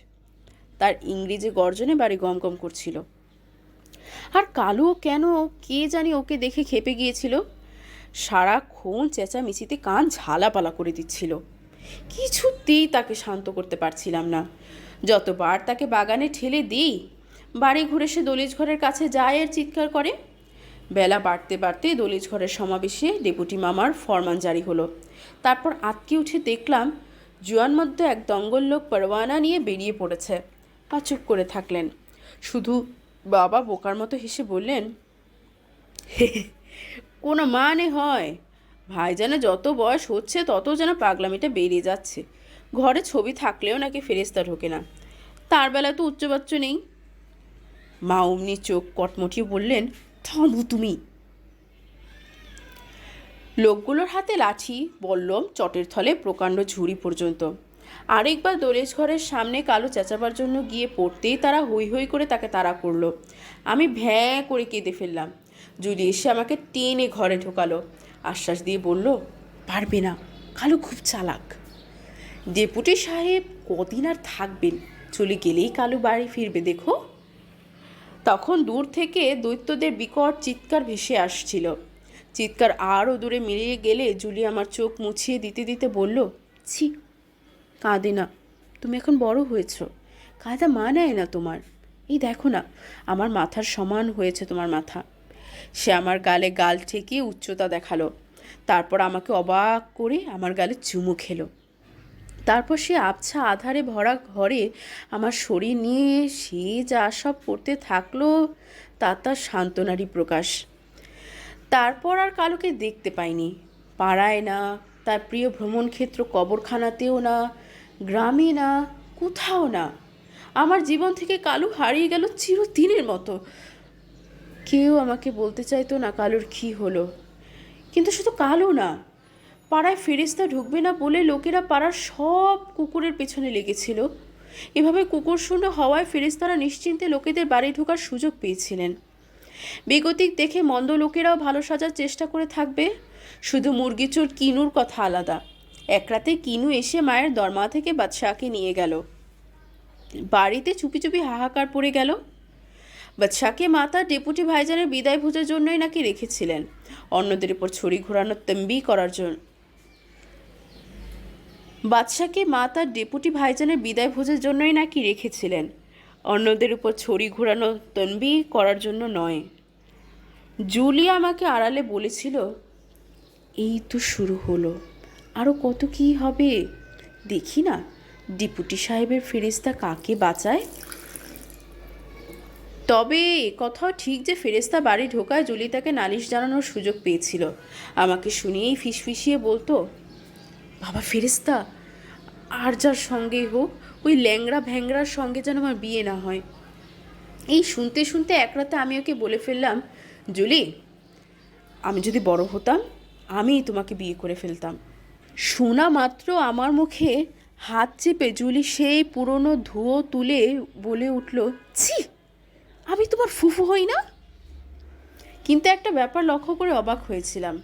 তার ইংরেজি গর্জনে বাড়ি গমগম করছিল। আর কালু কেন কে জানি ওকে দেখে খেপে গিয়েছিল। সারাক্ষণ চেঁচামেচিতে কান ঝালাপালা করে দিচ্ছিল। কিছুতেই তাকে শান্ত করতে পারছিলাম না। যতবার তাকে বাগানে ঠেলে দিই, বাড়ি ঘুরে সে দলিজ ঘরের কাছে যায় আর চিৎকার করে। বেলা বাড়তে বাড়তে দলিজ ঘরের সমাবেশে ডেপুটি মামার ফরমান জারি হলো। তারপর আটকে উঠে দেখলাম জুয়ান মধ্যে এক দঙ্গল লোক পরওয়ানা নিয়ে বেরিয়ে পড়েছে। পা চুপ করে থাকলেন। শুধু বাবা বোকার মতো হেসে বললেন, কোনো মানে হয়? ভাইজানের যত বয়স হচ্ছে তত যেন পাগলামিটা বেরিয়ে যাচ্ছে। ঘরে ছবি থাকলেও নাকি ফেরেশতা ঢোকে না। তার বেলায় তো উচ্চবাচ্য নেই। মা অমনি চোখ কটমটিয়ে বললেন, থামো তুমি। লোকগুলোর হাতে লাঠি, বল্লম, চটের থলে প্রকাণ্ড ঝুড়ি পর্যন্ত। আরেকবার দোলেজ ঘরের সামনে কালু চেঁচাবার জন্য গিয়ে পড়তেই তারা হৈ হৈ করে তাকে তাড়া করলো। আমি ভ্যাঁ করে কেঁদে ফেললাম। জুলি এসে আমাকে টেনে ঘরে ঢোকালো, আশ্বাস দিয়ে বলল, পারবে না, কালু খুব চালাক। ডেপুটি সাহেব কদিন আর থাকবেন, চলে গেলেই কালু বাড়ি ফিরবে দেখো। তখন দূর থেকে দৈত্যদের বিকট চিৎকার ভেসে আসছিল। চিৎকার আরও দূরে মিলিয়ে গেলে জুলি আমার চোখ মুছিয়ে দিতে দিতে বলল, ছি, কাঁদে না, তুমি এখন বড় হয়েছ, কাঁদা মানায় না তোমার। এই দেখো না, আমার মাথার সমান হয়েছে তোমার মাথা। সে আমার গালে গাল ঠেকিয়ে উচ্চতা দেখালো, তারপর আমাকে অবাক করে আমার গালে চুমু খেলো। তারপর সে আবছা আধারে ভরা ঘরে আমার শরীর নিয়ে সে যা সব করতে থাকলো তা তার সান্ত্বনারই প্রকাশ। তারপর আর কালুকে দেখতে পাইনি, পাড়ায় না, তার প্রিয় ভ্রমণক্ষেত্র কবরখানাতেও না, গ্রামে না, কোথাও না। আমার জীবন থেকে কালু হারিয়ে গেল চিরদিনের মতো। কেউ আমাকে বলতে চাইতো না কালুর কী হলো। কিন্তু শুধু কালু না, পাড়ায় ফেরেশতা ঢুকবে না বলে লোকেরা পাড়ার সব কুকুরের পেছনে লেগেছিল। এভাবে কুকুর শূন্য হওয়ায় ফেরেশতারা নিশ্চিন্তে লোকেদের বাড়ি ঢোকার সুযোগ পেয়েছিলেন। বেগতিক দেখে মন্দ লোকেরাও ভালো সাজার চেষ্টা করে থাকবে। শুধু মুরগিচোর কিনুর কথা আলাদা। এক রাতে কিনু এসে মায়ের দরমা থেকে বাদশাহকে নিয়ে গেল। বাড়িতে চুপি চুপি হাহাকার পড়ে গেল। বাদশাহকে মা তার ডেপুটি ভাইজানের বিদায় ভোজের জন্যই নাকি রেখেছিলেন, অন্যদের উপর ছড়ি ঘোরানোর তম্বি করার জন্য। বাদশাকে মা তার ডেপুটি ভাইজানের বিদায় ভোজের জন্যই নাকি রেখেছিলেন, অন্যদের উপর ছড়ি ঘোরানো তম্বি করার জন্য নয়। জুলি আমাকে আড়ালে বলেছিল, এই তো শুরু হলো, আরও কত কী হবে দেখি না, ডেপুটি সাহেবের ফেরেশতা কাকে বাঁচায়। তবে কথাও ঠিক যে ফেরেশতা বাড়ি ঢোকায় জুলি তাকে নালিশ জানানোর সুযোগ পেয়েছিল। আমাকে শুনিয়েই ফিসফিসিয়ে বলতো, বাবা ফেরেশতা, আর যার সঙ্গেই হোক ওই ল্যাংড়া ভ্যাংড়ার সঙ্গে যেন আমার বিয়ে না হয়। এই শুনতে শুনতে এক রাতে আমি ওকে বলে ফেললাম, জুলি, আমি যদি বড় হতাম আমিই তোমাকে বিয়ে করে ফেলতাম। শোনা মাত্র আমার মুখে হাত চেপে জুলি সেই পুরনো ধুয়ো তুলে বলে উঠল, ছি, আমি তোমার ফুফু হই না? কিন্তু একটা ব্যাপার লক্ষ্য করে অবাক হয়েছিলাম,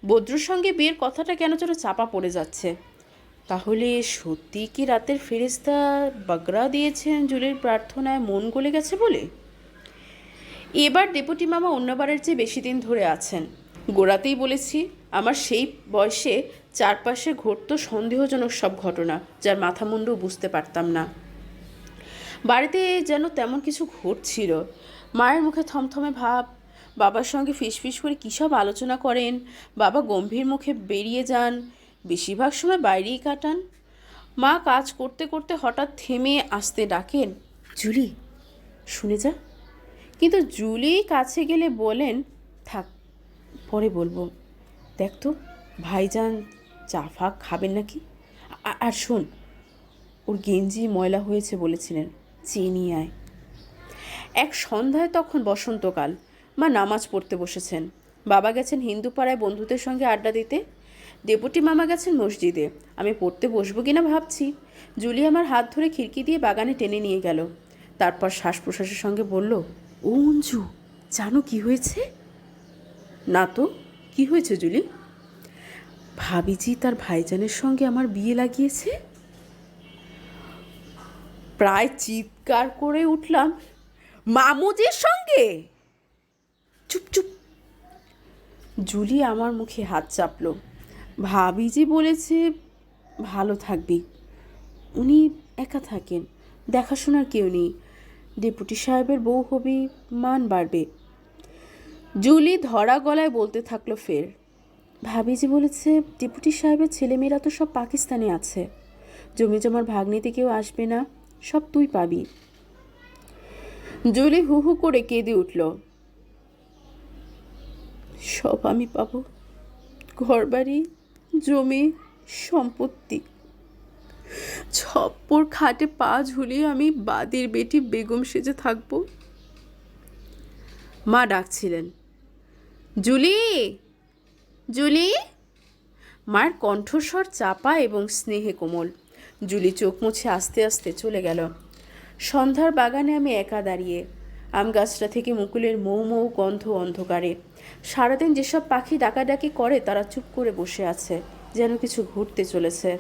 বদ্রুর সঙ্গে বিয়ের কথাটা কেন যেন চাপা পড়ে যাচ্ছে। তাহলে সত্যি কি রাতের ফেরেশতা বাগড়া দিয়েছেন জুলির প্রার্থনায় মন গলে গেছে বলে? এবার ডেপুটি মামা অন্যবারের চেয়ে বেশি দিন ধরে আছেন। গোড়াতেই বলেছি, আমার সেই বয়সে চারপাশে ঘটতো সন্দেহজনক সব ঘটনা, যার মাথা মুন্ডু বুঝতে পারতাম না। বাড়িতে যেন তেমন কিছু ঘটছিল। মায়ের মুখে থমথমে ভাব, বাবার সঙ্গে ফিসফিস করে কী সব আলোচনা করেন, বাবা গম্ভীর মুখে বেরিয়ে যান, বেশিরভাগ সময় বাইরেই কাটান। মা কাজ করতে করতে হঠাৎ থেমে আসতে ডাকেন, জুলি, শুনে যা। কিন্তু জুলি কাছে গেলে বলেন, থাক, পরে বলবো, দেখ তো ভাইজান চা ফা খাবেন নাকি। আর শোন, ওর গেঞ্জি ময়লা হয়েছে বলেছিলেন, চেয়ে নিয়ে আয়। এক সন্ধ্যায় তখন বসন্তকাল, মা নামাজ পড়তে বসেছেন, বাবা গেছেন হিন্দু পাড়ায় বন্ধুদের সঙ্গে আড্ডা দিতে, ডেপুটি মামা গেছেন মসজিদে। আমি পড়তে বসবো কিনা ভাবছি, জুলি আমার হাত ধরে খিড়কি দিয়ে বাগানে টেনে নিয়ে গেল। তারপর শ্বাস প্রশ্বাসের সঙ্গে বলল, ও অঞ্জু, জানো কি হয়েছে? না তো, কি হয়েছে জুলি? ভাবিজি তার ভাইজানের সঙ্গে আমার বিয়ে লাগিয়েছে। প্রায় চিৎকার করে উঠলাম, মামুজির সঙ্গে? চুপ চুপ। জুলি আমার মুখে হাত চাপল। ভাবিজি বলেছে ভালো থাকবি, উনি একা থাকেন, দেখাশোনার কেউ নেই, ডেপুটি সাহেবের বউ হবি, মান বাড়বে। জুলি ধরা গলায় বলতে থাকলো ফের, ভাবিজি বলেছে ডেপুটি সাহেবের ছেলেমেয়েরা তো সব পাকিস্তানে আছে, জমি জমার ভাগ নিতে কেউ আসবে না, সব তুই পাবি। জুলি হু হু করে কেঁদে উঠল, সব আমি পাবো, ঘরবাড়ি, জমি, সম্পত্তি। ছপ্পর খাটে পা ঝুলিয়ে আমি বাদির বেটি বেগম সেজে থাকবো। মা ডাকছিলেন, জুলি, জুলি। মায়ের কণ্ঠস্বর চাপা এবং স্নেহে কোমল। জুলি চোখ মুছে আস্তে আস্তে চলে গেল। সন্ধ্যার বাগানে আমি একা দাঁড়িয়ে, আম গাছটা থেকে মুকুলের মৌ মৌ গন্ধ অন্ধকারে। সারাদিন যেসব পাখি ডাকাডাকি করে তারা চুপ করে বসে আছে, যেন কিছু ঘুরতে চলেছে।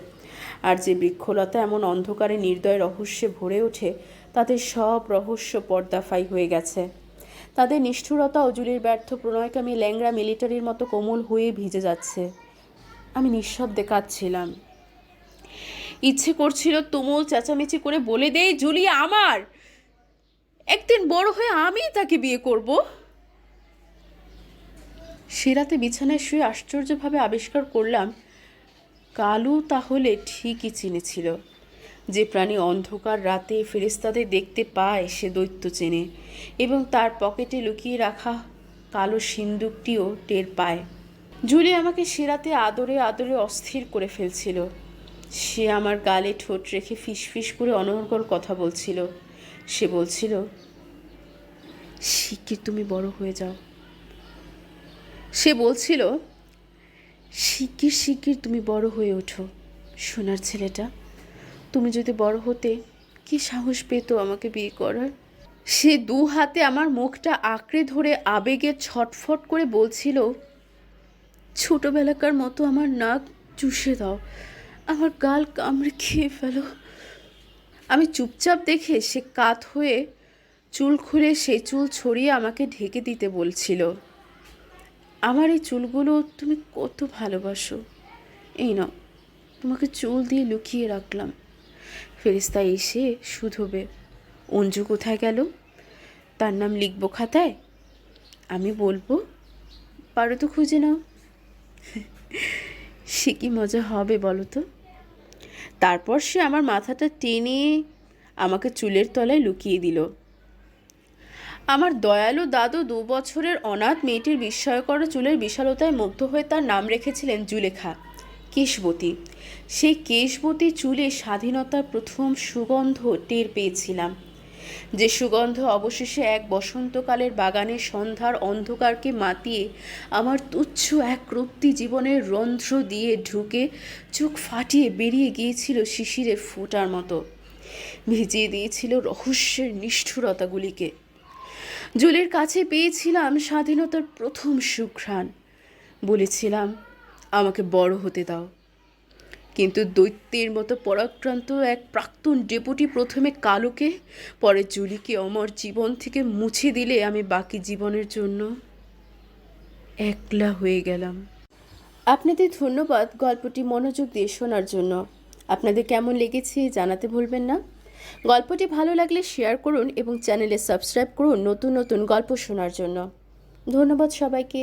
আর যে বৃক্ষলতা এমন অন্ধকারে নির্দয় রহস্যে ভরে ওঠে, তাদের সব রহস্য পর্দাফাই হয়ে গেছে। তাদের নিষ্ঠুরতা ও জুলির ব্যর্থ প্রণয়কামী ল্যাংড়া মিলিটারির মতো কোমল হয়ে ভিজে যাচ্ছে। আমি নিঃশব্দে কাঁদছিলাম। ইচ্ছে করছিল তুমুল চেঁচামেচি করে বলে দেই, জুলি আমার, একদিন বড় হয়ে আমি তাকে বিয়ে করব। সে রাতে বিছানায় শুয়ে আশ্চর্যভাবে আবিষ্কার করলাম, কালু তাহলে ঠিকই চিনেছিল। যে প্রাণী অন্ধকার রাতে ফেরেশতাদের দেখতে পায় সে দৈত্য চেনে, এবং তার পকেটে লুকিয়ে রাখা কালো সিন্দুকটিও টের পায়। জুলি আমাকে সে রাতে আদরে আদরে অস্থির করে ফেলছিল। সে আমার গালে ঠোঁট রেখে ফিসফিস করে অনর্গল কথা বলছিল। সে বলছিল, শিগগির তুমি বড় হয়ে যাও। সে বলছিল, শিগগির শিগগির তুমি বড় হয়ে ওঠো সোনার ছেলেটা। তুমি যদি বড় হতে, কি সাহস পেত আমাকে বিয়ে করার। সে দু হাতে আমার মুখটা আঁকড়ে ধরে আবেগে ছটফট করে বলছিল, ছোটবেলাকার মতো আমার নাক চুষে দাও, আমার গাল কামড়ে খেয়ে ফেলো। আমি চুপচাপ দেখে সে কাত হয়ে চুল খুলে সেই চুল ছড়িয়ে আমাকে ঢেকে দিতে বলছিল। আমার এই চুলগুলো তুমি কত ভালোবাসো, এই নাও, তোমাকে চুল দিয়ে লুকিয়ে রাখলাম। ফেরেশতা এসে শুধোবে। অঞ্জু কোথায় গেল? তার নাম লিখবো খাতায়? আমি বলবো, পারো তো খুঁজে নাও। সে কি মজা হবে বলো তো। তারপর সে আমার মাথাটা টেনে আমাকে চুলের তলায় লুকিয়ে দিল। আমার দয়ালু দাদু 2 বছরের অনাথ মেয়েটির বিস্ময়কর চুলের বিশালতায় মুগ্ধ হয়ে তার নাম রেখেছিলেন জুলেখা, কেশবতী। সেই কেশবতী চুলে স্বাধীনতার প্রথম সুগন্ধ টের পেয়েছিলাম, যে সুগন্ধ অবশেষে এক বসন্তকালের বাগানের সন্ধ্যার অন্ধকারকে মাতিয়ে আমার তুচ্ছ এক রক্তি জীবনের রন্ধ্র দিয়ে ঢুকে চোখ ফাটিয়ে বেরিয়ে গিয়েছিল শিশিরের ফোঁটার মতো, ভিজিয়ে দিয়েছিল রহস্যের নিষ্ঠুরতাগুলিকে। জুলির কাছে পেয়েছিলাম স্বাধীনতার প্রথম সুঘ্রাণ। বলেছিলাম, আমাকে বড় হতে দাও। কিন্তু দৈত্যের মতো পরাক্রান্ত এক প্রাক্তন ডেপুটি প্রথমে কালুকে, পরে জুলিকে আমার জীবন থেকে মুছে দিলে আমি বাকি জীবনের জন্য একলা হয়ে গেলাম। আপনাদের ধন্যবাদ গল্পটি মনোযোগ দিয়ে শোনার জন্য। আপনাদের কেমন লেগেছে জানাতে ভুলবেন না। গল্পটি ভালো লাগলে শেয়ার করুন এবং চ্যানেলে সাবস্ক্রাইব করুন নতুন নতুন গল্প শোনার জন্য। ধন্যবাদ সবাইকে।